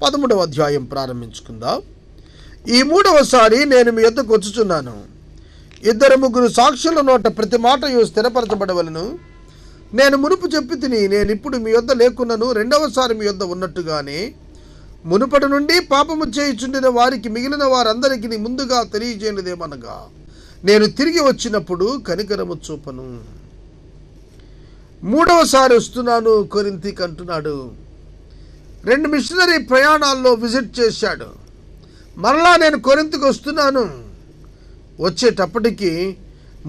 13వ అధ్యాయం ప్రారంభించుకుందాం. ఈ 3వసారి నేను మీ యొద్దకు వచ్చుచున్నాను. 2-3 సాక్షుల నోట ప్రతి మాటయు స్థిరపరచబడవలను. నేను మునుపు చెప్పి తిని, నేను ఇప్పుడు మీ యొద్ద లేకున్నను, 2వసారి మీ యొద్ద ఉన్నట్టుగానే మునుపటి నుండి పాపము చేయుచుండిన వారికి మిగిలిన వారందరికీ ముందుగా తెలియజేయనిదేమనగా, నేను తిరిగి వచ్చినప్పుడు కనికరము చూపను. 3వసారి వస్తున్నాను కొరింథీకి అంటున్నాడు. 2 మిషనరీ ప్రయాణాల్లో విజిట్ చేశాడు. మరలా నేను కొరింథీకి వస్తున్నాను. వచ్చేటప్పటికి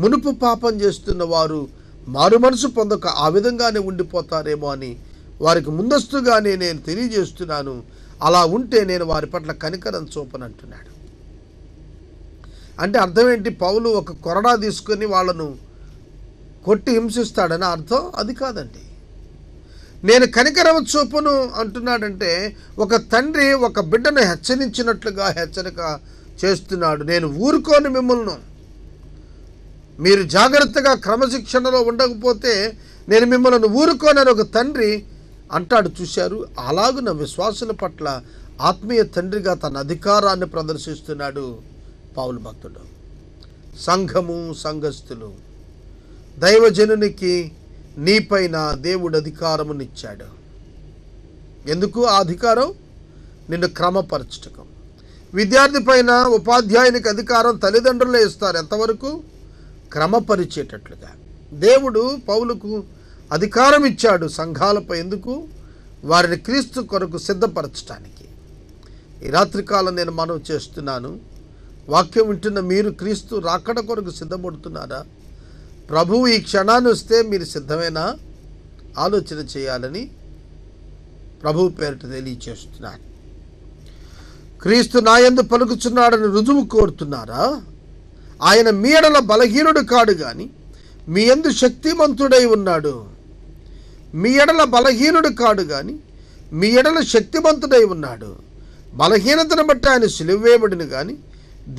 మునుపు పాపం చేస్తున్న వారు మారు మనసు పొందక ఆ విధంగానే ఉండిపోతారేమో అని వారికి ముందస్తుగానే నేను తెలియజేస్తున్నాను. అలా ఉంటే నేను వారి పట్ల కనికరం చూపనంటున్నాడు. అంటే అర్థం ఏంటి? పౌలు ఒక కొరడా తీసుకొని వాళ్ళను కొట్టి హింసిస్తాడని అర్థం? అది కాదండి. నేను కనికరం చూపును అంటున్నాడంటే ఒక తండ్రి ఒక బిడ్డను హెచ్చరించినట్లుగా హెచ్చరిక చేస్తున్నాడు. నేను ఊరుకోని మిమ్మల్ని, మీరు జాగ్రత్తగా క్రమశిక్షణలో ఉండకపోతే నేను మిమ్మల్ని ఊరుకోనని ఒక తండ్రి అంటాడు. చూశారు? అలాగున విశ్వాసుల పట్ల ఆత్మీయ తండ్రిగా తన అధికారాన్ని ప్రదర్శిస్తున్నాడు పౌలు భక్తుడు. సంఘము, సంఘస్థులు, దైవజనునికి నీపైన దేవుడు అధికారమునిచ్చాడు. ఎందుకు ఆ అధికారం? నిన్ను క్రమపరచటం. విద్యార్థి పైన ఉపాధ్యాయునికి అధికారం తల్లిదండ్రులే ఇస్తారు. ఎంతవరకు? క్రమపరిచేటట్లుగా. దేవుడు పౌలుకు అధికారం ఇచ్చాడు సంఘాలపై. ఎందుకు? వారిని క్రీస్తు కొరకు సిద్ధపరచడానికి. ఈ రాత్రికాలం నేను మనవి చేస్తున్నాను, వాక్యం వింటున్న మీరు క్రీస్తు రాకడ కొరకు సిద్ధపడుతున్నారా? ప్రభువు ఈ క్షణాన్ని వస్తే మీరు సిద్ధమేనా? ఆలోచన చేయాలని ప్రభువు పేరిట తెలియచేస్తున్నాను. క్రీస్తు నా యందు పలుకుచున్నాడని రుజువు కోరుతున్నారా? ఆయన మీ ఎడల బలహీనుడు కాడు గాని మీ యందు శక్తిమంతుడై ఉన్నాడు. మీ ఎడల బలహీనుడు కాడు గాని మీ ఎడల శక్తిమంతుడై ఉన్నాడు. బలహీనతను బట్టి ఆయన సిలువ వేయబడిన గాని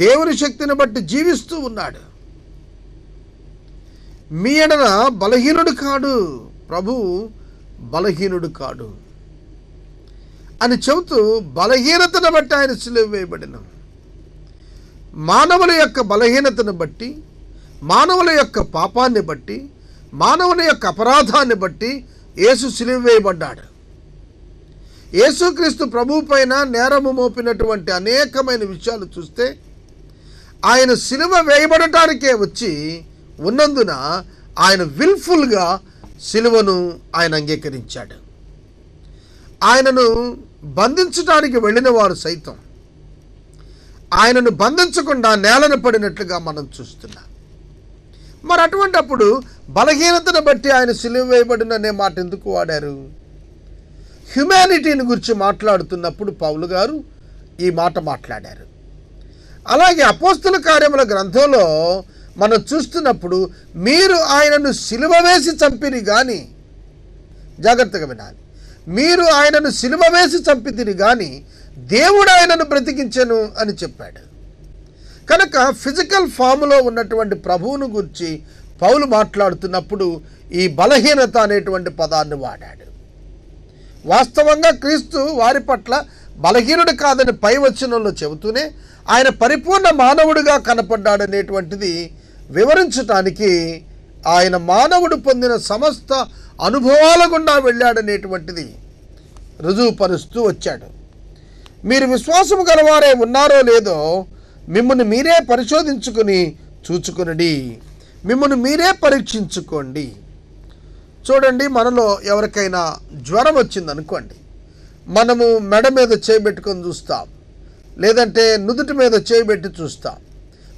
దేవుని శక్తిని బట్టి జీవిస్తూ ఉన్నాడు. మీ ఎడల బలహీనుడు కాడు, ప్రభువు బలహీనుడు కాడు అని చెబుతూ బలహీనతను బట్టి ఆయన సిలువ వేయబడిన. మానవుల యొక్క బలహీనతను బట్టి, మానవుల యొక్క పాపాన్ని బట్టి, మానవుల యొక్క అపరాధాన్ని బట్టి యేసు సిలువ వేయబడ్డాడు. యేసుక్రీస్తు ప్రభువు పైన నేరము మోపినటువంటి అనేకమైన విషయాలు చూస్తే ఆయన సిలువ వేయబడటానికే వచ్చి ఉన్నందున ఆయన విల్ఫుల్గా సిలువను ఆయన అంగీకరించాడు. ఆయనను బంధించడానికి వెళ్ళిన వారు సైతం ఆయనను బంధించకుండా నేలన పడినట్లుగా మనం చూస్తున్నాం. మరి అటువంటిప్పుడు బలహీనతను బట్టి ఆయన సిలువ వేయబడిన అనే మాట ఎందుకు వాడారు? హ్యుమానిటీని గురించి మాట్లాడుతున్నప్పుడు పౌలు గారు ఈ మాట మాట్లాడారు. అలాగే అపోస్తల కార్యముల గ్రంథంలో మనం చూస్తున్నప్పుడు మీరు ఆయనను సిలువ వేసి చంపిరి కానీ, జాగ్రత్తగా వినాలి, మీరు ఆయనను సిలువ వేసి చంపితిరి కానీ దేవుడు ఆయనను బ్రతికించెను అని చెప్పాడు. కనుక ఫిజికల్ ఫామ్లో ఉన్నటువంటి ప్రభువును గురించి పౌలు మాట్లాడుతున్నప్పుడు ఈ బలహీనత అనేటువంటి పదాన్ని వాడాడు. వాస్తవంగా క్రీస్తు వారి పట్ల బలహీనుడు కాదని పై వచనంలో చెబుతూనే ఆయన పరిపూర్ణ మానవుడిగా కనపడ్డాడనేటువంటిది వివరించటానికి ఆయన మానవుడు పొందిన సమస్త అనుభవాల గుండా వెళ్ళాడనేటువంటిది రుజువుపరుస్తూ వచ్చాడు. మీరు విశ్వాసము గలవారే ఉన్నారో లేదో మిమ్మల్ని మీరే పరిశోధించుకుని చూచుకునడి, మిమ్మల్ని మీరే పరీక్షించుకోండి. చూడండి, మనలో ఎవరికైనా జ్వరం వచ్చిందనుకోండి, మనము మెడ మీద చేయబెట్టుకొని చూస్తాం, లేదంటే నుదుటి మీద చేయబెట్టి చూస్తాం.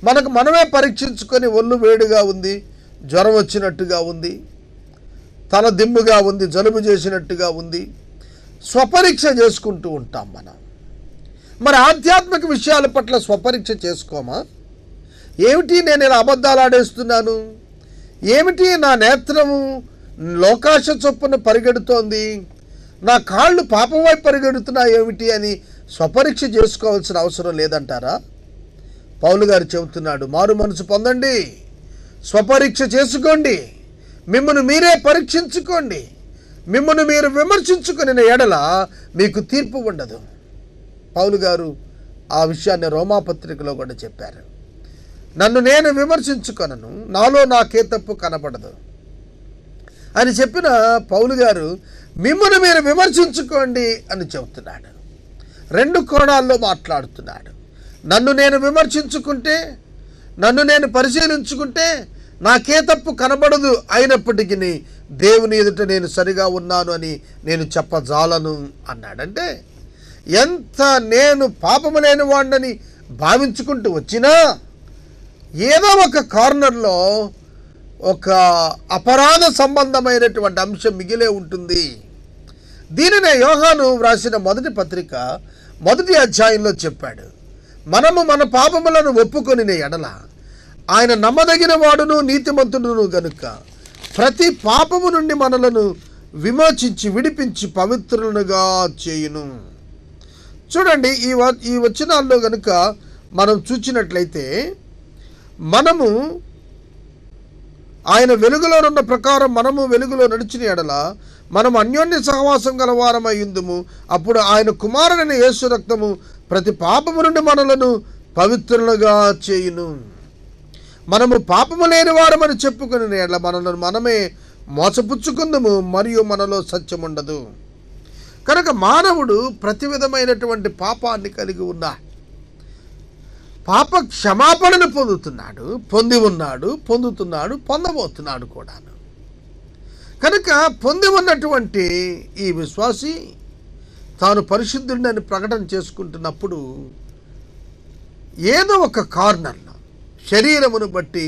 మనకు మనమే పరీక్షించుకొని ఒళ్ళు వేడిగా ఉంది, జ్వరం వచ్చినట్టుగా ఉంది, తల దిమ్ముగా ఉంది, జలుబు చేసినట్టుగా ఉంది, స్వపరీక్ష చేసుకుంటూ ఉంటాం మనం. మరి ఆధ్యాత్మిక విషయాల పట్ల స్వపరీక్ష చేసుకోమా? ఏమిటి నేను ఇలా అబద్ధాలు ఆడేస్తున్నాను, ఏమిటి నా నేత్రము లోకాశ చొప్పున పరిగెడుతోంది, నా కాళ్ళు పాపం వైపు పరిగెడుతున్నా ఏమిటి అని స్వపరీక్ష చేసుకోవాల్సిన అవసరం లేదంటారా? పౌలు గారు చెబుతున్నాడు, మారు మనసు పొందండి, స్వపరీక్ష చేసుకోండి, మిమ్మల్ని మీరే పరీక్షించుకోండి, మిమ్మల్ని మీరు విమర్శించుకునే ఎడల మీకు తీర్పు ఉండదు. పౌలు గారు ఆ విషయాన్ని రోమాపత్రికలో కూడా చెప్పారు. నన్ను నేను విమర్శించుకొనను, నాలో నాకే తప్పు కనపడదు అని చెప్పిన పౌలు గారు మిమ్మల్ని మీరు విమర్శించుకోండి అని చెబుతున్నాడు. రెండు కోణాల్లో మాట్లాడుతున్నాడు. నన్ను నేను విమర్శించుకుంటే, నన్ను నేను పరిశీలించుకుంటే నాకే తప్పు కనబడదు, అయినప్పటికీ దేవుని ఎదుట నేను సరిగా ఉన్నాను అని నేను చెప్పజాలను అన్నాడంటే, ఎంత నేను పాపము లేని వాడిని భావించుకుంటూ వచ్చినా ఏదో ఒక కార్నర్లో ఒక అపరాధ సంబంధమైనటువంటి అంశం మిగిలే ఉంటుంది. దీనినే యోహాను వ్రాసిన మొదటి పత్రిక 1వ అధ్యాయంలో చెప్పాడు. మనము మన పాపములను ఒప్పుకొని ఎడల ఆయన నమ్మదగిన వాడును నీతిమంతుడును గనుక ప్రతి పాపము నుండి మనలను విమోచించి విడిపించి పవిత్రులుగా చేయును. చూడండి, ఈ వచనాల్లో గనుక మనం చూచినట్లయితే, మనము ఆయన వెలుగులోనున్న ప్రకారం మనము వెలుగులో నడిచిన ఎడల మనం అన్యోన్య సహవాసం గలవారమై ఉందుము. అప్పుడు ఆయన కుమారుడైన యేసు రక్తము ప్రతి పాపము నుండి మనలను పవిత్రులుగా చేయును. మనము పాపము లేని వారమని చెప్పుకుని ఎడల మనలను మనమే మోసపుచ్చుకుందుము, మరియు మనలో సత్యం ఉండదు. కనుక మానవుడు ప్రతి విధమైనటువంటి పాపాన్ని కలిగి ఉన్నాడు. పాప క్షమాపణను పొందుతున్నాడు, పొంది ఉన్నాడు, పొందుతున్నాడు, పొందబోతున్నాడు కూడాను. కనుక పొంది ఉన్నటువంటి ఈ విశ్వాసి తాను పరిశుద్ధుడిని ప్రకటన చేసుకుంటున్నప్పుడు ఏదో ఒక కార్నర్లో శరీరమును బట్టి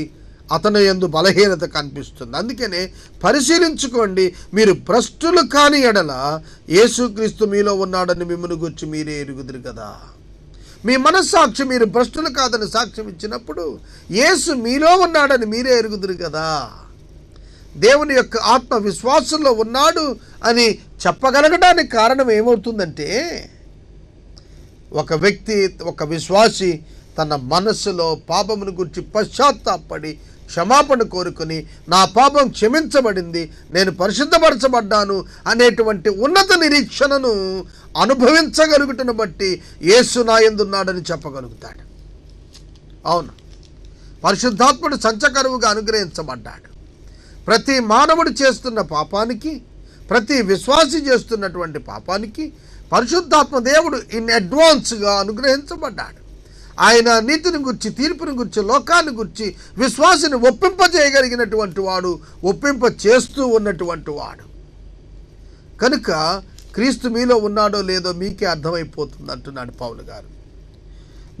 అతను యందు బలహీనత కనిపిస్తుంది. అందుకనే పరిశీలించుకోండి, మీరు భ్రష్టులు కాని ఎడల యేసుక్రీస్తు మీలో ఉన్నాడని మిమ్మల్ని గురించి మీరే ఎరుగుదురు కదా. మీ మనస్సాక్షి మీరు భ్రష్టులు కాదని సాక్ష్యం ఇచ్చినప్పుడు యేసు మీలో ఉన్నాడని మీరే ఎరుగుదురు కదా. దేవుని యొక్క ఆత్మ విశ్వాసంలో ఉన్నాడు అని చెప్పగలగడానికి కారణం ఏమవుతుందంటే, ఒక వ్యక్తి, ఒక విశ్వాసి తన మనస్సులో పాపమును గురించి పశ్చాత్తాపడి క్షమాపణ కోరుకొని నా పాపం క్షమించబడింది, నేను పరిశుద్ధపరచబడ్డాను అనేటువంటి ఉన్నత నిరీక్షణను అనుభవించగలుగుటను బట్టి యేసు నా యందున్నాడని చెప్పగలుగుతాడు. అవును, పరిశుద్ధాత్ముడు సంచకరువుగా అనుగ్రహించబడ్డాడు. ప్రతి మానవుడు చేస్తున్న పాపానికి, ప్రతి విశ్వాసి చేస్తున్నటువంటి పాపానికి పరిశుద్ధాత్మ దేవుడు ఇన్ అడ్వాన్స్గా అనుగ్రహించబడ్డాడు. ఆయన నీతిని గురించి, తీర్పుని గురించి, లోకాన్ని గురించి విశ్వాసిని ఒప్పింపజేయగలిగినటువంటి వాడు, ఒప్పింప చేస్తూ ఉన్నటువంటి వాడు. కనుక క్రీస్తు మీలో ఉన్నాడో లేదో మీకే అర్థమైపోతుంది అంటున్నాడు పౌలు గారు.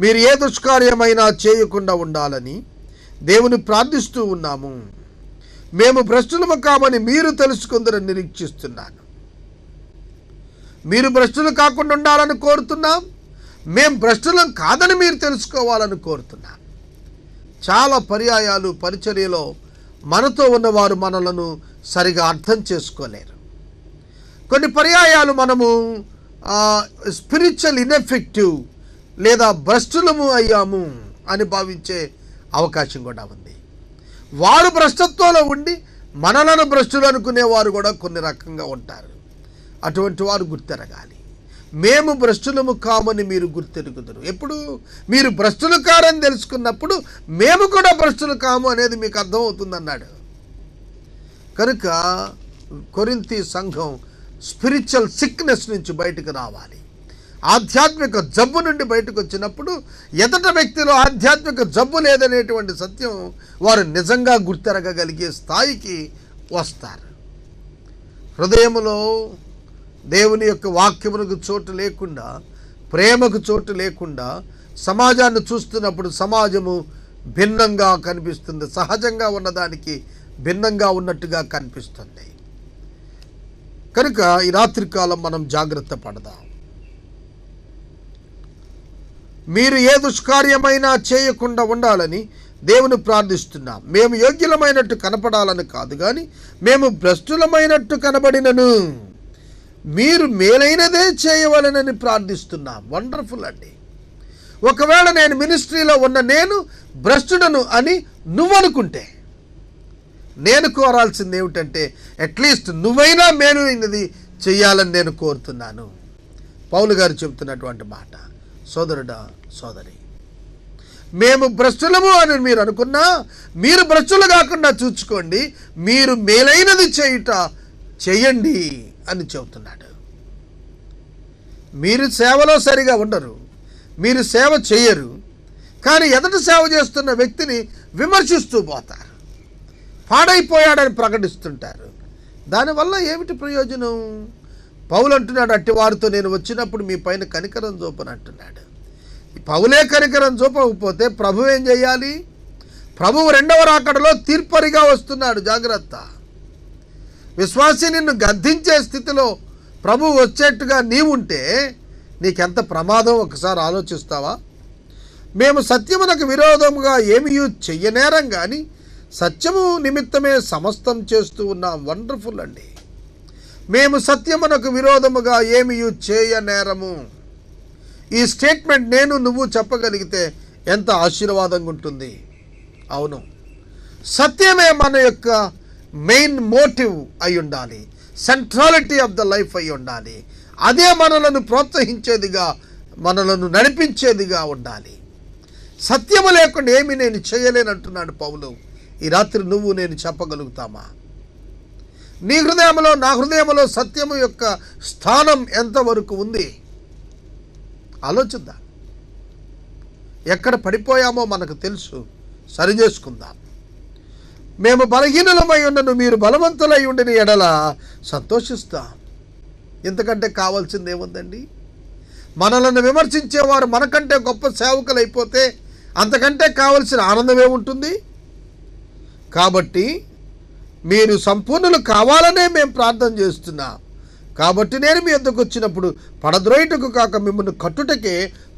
మీరు ఏ దుష్కార్యమైనా చేయకుండా ఉండాలని దేవుని ప్రార్థిస్తూ ఉన్నాము. మేము భ్రష్టులము కామని మీరు తెలుసుకుందరని నిరీక్షిస్తున్నాను. మీరు భ్రష్టులు కాకుండా ఉండాలని కోరుతున్నాం, మేము భ్రష్టులం కాదని మీరు తెలుసుకోవాలని కోరుతున్నాం. చాలా పర్యాయాలు పరిచర్యలో మనతో ఉన్నవారు మనలను సరిగా అర్థం చేసుకోలేరు. కొన్ని పర్యాయాలు మనము స్పిరిచువల్ ఇన్ఎఫెక్టివ్ లేదా భ్రష్టులము అయ్యాము అని భావించే అవకాశం కూడా ఉంది. వారు భ్రష్టత్వంలో ఉండి మనలను భ్రష్టులు అనుకునేవారు కూడా కొన్ని రకంగా ఉంటారు. అటువంటి వారు గుర్తెరగాలి. మేము భ్రష్టులము కామని మీరు గుర్తెరుగుదురు. ఎప్పుడు మీరు భ్రష్టులు కారని తెలుసుకున్నప్పుడు మేము కూడా భ్రష్టులు కాము అనేది మీకు అర్థమవుతుందన్నాడు. కనుక కొరింథీ సంఘం స్పిరిచువల్ సిక్నెస్ నుంచి బయటకు రావాలి. ఆధ్యాత్మిక జబ్బు నుండి బయటకు వచ్చినప్పుడు ఎదట వ్యక్తిలో ఆధ్యాత్మిక జబ్బు లేదనేటువంటి సత్యం వారు నిజంగా గుర్తెరగగలిగే స్థాయికి వస్తారు. హృదయములో దేవుని యొక్క వాక్యమునకు చోటు లేకుండా, ప్రేమకు చోటు లేకుండా సమాజాన్ని చూస్తున్నప్పుడు సమాజము భిన్నంగా కనిపిస్తుంది. సహజంగా ఉన్నదానికి భిన్నంగా ఉన్నట్టుగా కనిపిస్తుంది. కనుక ఈ రాత్రికాలం మనం జాగ్రత్త పడదాం. మీరు ఏ దుష్కార్యమైనా చేయకుండా ఉండాలని దేవుని ప్రార్థిస్తున్నాం. మేము యోగ్యులమైనట్టు కనపడాలని కాదు, కానీ మేము భ్రష్టులమైనట్టు కనబడినను మీరు మేలైనదే చేయవలనని ప్రార్థిస్తున్నాం. వండర్ఫుల్ అండి. ఒకవేళ నేను మినిస్ట్రీలో ఉన్న నేను భ్రష్టుడను అని నువ్వు అనుకుంటే, నేను కోరాల్సింది ఏమిటంటే అట్లీస్ట్ నువ్వైనా మేలైనది చెయ్యాలని నేను కోరుతున్నాను. పౌలు గారు చెబుతున్నటువంటి మాట, సోదరుడా, సోదరి, మేము భ్రష్టులము అని మీరు అనుకున్నా మీరు భ్రష్టులు కాకుండా చూసుకోండి, మీరు మేలైనది చేయండి అని చెబుతున్నాడు. మీరు సేవలో సరిగా ఉండరు, మీరు సేవ చేయరు, కానీ ఎదుట సేవ చేస్తున్న వ్యక్తిని విమర్శిస్తూ పోతారు, పాడైపోయాడని ప్రకటిస్తుంటారు. దానివల్ల ఏమిటి ప్రయోజనం? పౌలు అంటున్నాడు, అట్టి వారితో నేను వచ్చినప్పుడు మీ పైన కనికరం చూపని అంటున్నాడు. పౌలే కనికరం చూపకపోతే ప్రభు ఏం చేయాలి? ప్రభువు రెండవ రాకడలో తీర్పరిగా వస్తున్నాడు, జాగ్రత్త. విశ్వాసి నిన్ను గద్దించే స్థితిలో ప్రభువు వచ్చేట్టుగా నీవుంటే నీకెంత ప్రమాదం ఒకసారి ఆలోచిస్తావా? మేము సత్యమునకు విరోధముగా ఏమీ చెయ్యనేరం కానీ సత్యము నిమిత్తమే సమస్తం చేస్తూ ఉన్నాం. వండర్ఫుల్ అండి. మేము సత్యమునకు విరోధముగా ఏమీ చేయనేరము. ఈ స్టేట్మెంట్ నేను నువ్వు చెప్పగలిగితే ఎంత ఆశీర్వాదంగా ఉంటుంది. అవును, సత్యమే మన యొక్క మెయిన్ మోటివ్ అయి ఉండాలి, సెంట్రాలిటీ ఆఫ్ ద లైఫ్ అయి ఉండాలి. అదే మనలను ప్రోత్సహించేదిగా, మనలను నడిపించేదిగా ఉండాలి. సత్యము లేకుండా ఏమి నేను చేయలేనంటున్నాడు పౌలు. ఈ రాత్రి నువ్వు నేను చెప్పగలుగుతామా? నీ హృదయంలో, నా హృదయంలో సత్యము యొక్క స్థానం ఎంతవరకు ఉంది ఆలోచిద్దాం. ఎక్కడ పడిపోయామో మనకు తెలుసు, సరి చేసుకుందాం. మేము బలహీనులమై ఉన్నను మీరు బలవంతులై ఉండిన ఎడల సంతోషిస్తాం. ఇంతకంటే కావాల్సింది ఏముందండి? మనలను విమర్శించేవారు మనకంటే గొప్ప సేవకులైపోతే అంతకంటే కావలసిన ఆనందం ఏముంటుంది? కాబట్టి మీరు సంపూర్ణులు కావాలనే మేము ప్రార్థన చేస్తున్నాం. కాబట్టి నేను మీ వద్దకు వచ్చినప్పుడు పడద్రోయుటకు కాక మిమ్మల్ని కట్టుటకే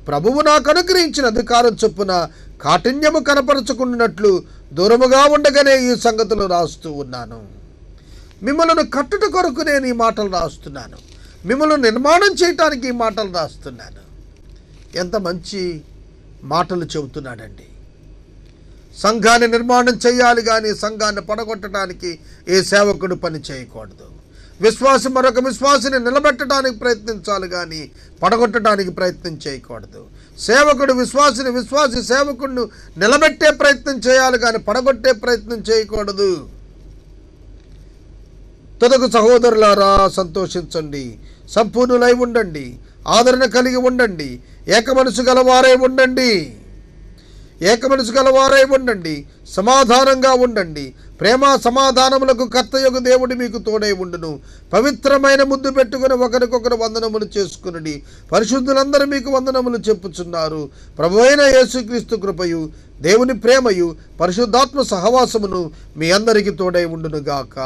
ప్రభువు నాకు అనుగ్రహించిన అధికారం చొప్పున కాఠిన్యము కనపరచుకున్నట్లు దూరముగా ఉండగానే ఈ సంగతులు రాస్తూ ఉన్నాను. మిమ్మల్ని కట్టుట కొరకు నేను ఈ మాటలు రాస్తున్నాను, మిమ్మల్ని నిర్మాణం చేయటానికి ఈ మాటలు రాస్తున్నాను. ఎంత మంచి మాటలు చెబుతున్నాడండి. సంఘాన్ని నిర్మాణం చేయాలి కానీ సంఘాన్ని పడగొట్టడానికి ఏ సేవకుడు పని చేయకూడదు. విశ్వాసం మరొక విశ్వాసిని నిలబెట్టడానికి ప్రయత్నించాలి కానీ పడగొట్టడానికి ప్రయత్నం చేయకూడదు. సేవకుడు విశ్వాసి సేవకుడిని నిలబెట్టే ప్రయత్నం చేయాలి కానీ పడగొట్టే ప్రయత్నం చేయకూడదు. తుదకు సహోదరులారా, సంతోషించండి, సంపూర్ణులై ఉండండి, ఆదరణ కలిగి ఉండండి, ఏకమనసు గలవారై ఉండండి, సమాధానంగా ఉండండి. ప్రేమ సమాధానములకు కర్తయగు దేవుడు మీకు తోడై ఉండును. పవిత్రమైన ముద్దు పెట్టుకుని ఒకరికొకరు వందనములు చేసుకునండి. పరిశుద్ధులందరూ మీకు వందనములు చెప్పుచున్నారు. ప్రభువైన యేసుక్రీస్తు కృపయు, దేవుని ప్రేమయు, పరిశుద్ధాత్మ సహవాసమును మీ అందరికీ తోడై ఉండునుగాక.